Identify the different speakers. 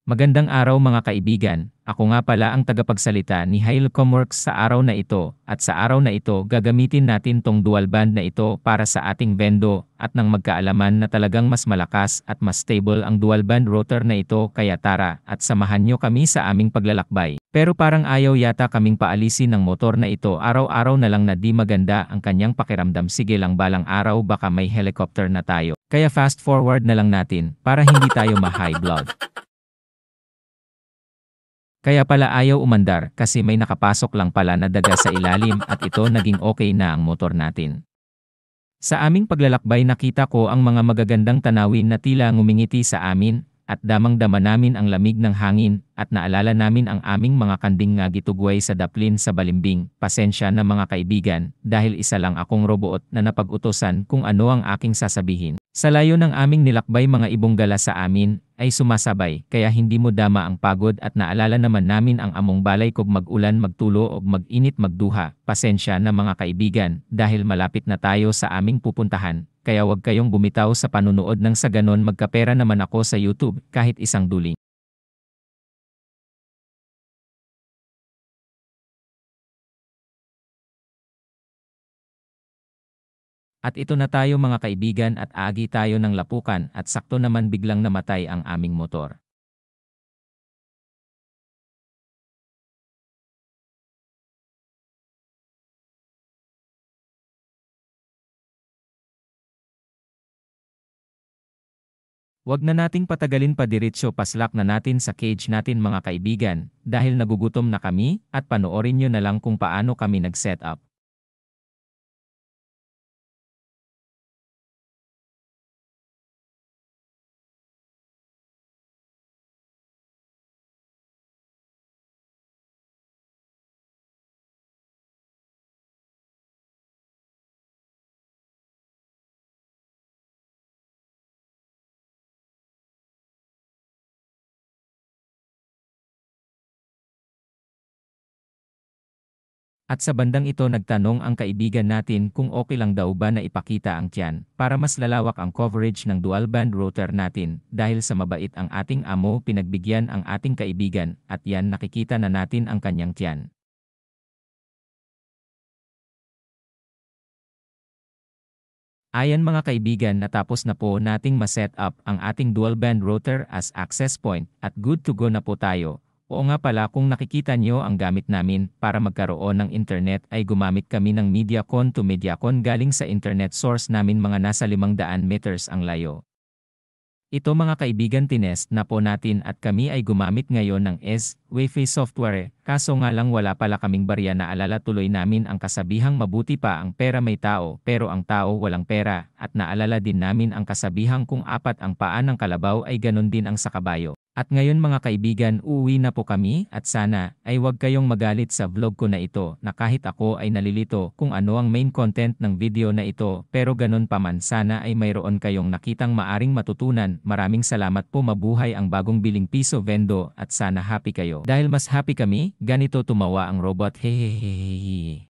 Speaker 1: Magandang araw mga kaibigan, ako nga pala ang tagapagsalita ni Hilcomworks sa araw na ito at sa araw na ito gagamitin natin tong dual band na ito para sa ating vendo at nang magkaalaman na talagang mas malakas at mas stable ang dual band rotor na ito kaya tara at samahan nyo kami sa aming paglalakbay. Pero parang ayaw yata kaming paalisin ng motor na ito araw-araw na lang na di maganda ang kanyang pakiramdam sige lang balang araw baka may helicopter na tayo. Kaya fast forward na lang natin para hindi tayo ma-high blood. Kaya pala ayaw umandar kasi may nakapasok lang pala na daga sa ilalim at ito naging okay na ang motor natin. Sa aming paglalakbay nakita ko ang mga magagandang tanawin na tila ngumingiti sa amin at damang-dama namin ang lamig ng hangin at naalala namin ang aming mga kanding nga gitugway sa daplin sa balimbing. Pasensya na mga kaibigan dahil isa lang akong robot na napag-utosan kung ano ang aking sasabihin. Sa layo ng aming nilakbay mga ibong gala sa amin ay sumasabay kaya hindi mo dama ang pagod at naalala naman namin ang among balay kog mag-ulan magtulo o mag-init magduha. Pasensya na mga kaibigan dahil malapit na tayo sa aming pupuntahan. Kaya wag kayong bumitaw sa panunood ng sa ganon magkapera naman ako sa YouTube kahit isang duling. At ito na tayo mga kaibigan at agi tayo ng lapukan at sakto naman biglang namatay ang aming motor. Wag na nating patagalin pa diretso paslak na natin sa cage natin mga kaibigan dahil nagugutom na kami at panoorin nyo na lang kung paano kami nag-set up. At sa bandang ito nagtanong ang kaibigan natin kung okay lang daw ba na ipakita ang tiyan para mas lalawak ang coverage ng dual band rotor natin dahil sa mabait ang ating amo pinagbigyan ang ating kaibigan at yan nakikita na natin ang kanyang tiyan. Ayan mga kaibigan natapos na po nating ma-set up ang ating dual band rotor as access point at good to go na po tayo. Oo nga pala kung nakikita nyo ang gamit namin para magkaroon ng internet ay gumamit kami ng Mediacon to Mediacon galing sa internet source namin mga nasa 500 meters ang layo. Ito mga kaibigan tinest na po natin at kami ay gumamit ngayon ng Wi-Fi software kaso nga lang wala pala kaming barya na alala tuloy namin ang kasabihang mabuti pa ang pera may tao pero ang tao walang pera at naalala din namin ang kasabihang kung apat ang paa ng kalabaw ay ganon din ang sa kabayo. At ngayon mga kaibigan uuwi na po kami at sana ay huwag kayong magalit sa vlog ko na ito na kahit ako ay nalilito kung ano ang main content ng video na ito pero ganun pa man sana ay mayroon kayong nakitang maaring matutunan. Maraming salamat po mabuhay ang bagong biling piso vendo at sana happy kayo. Dahil mas happy kami, ganito tumawa ang robot hehehehe.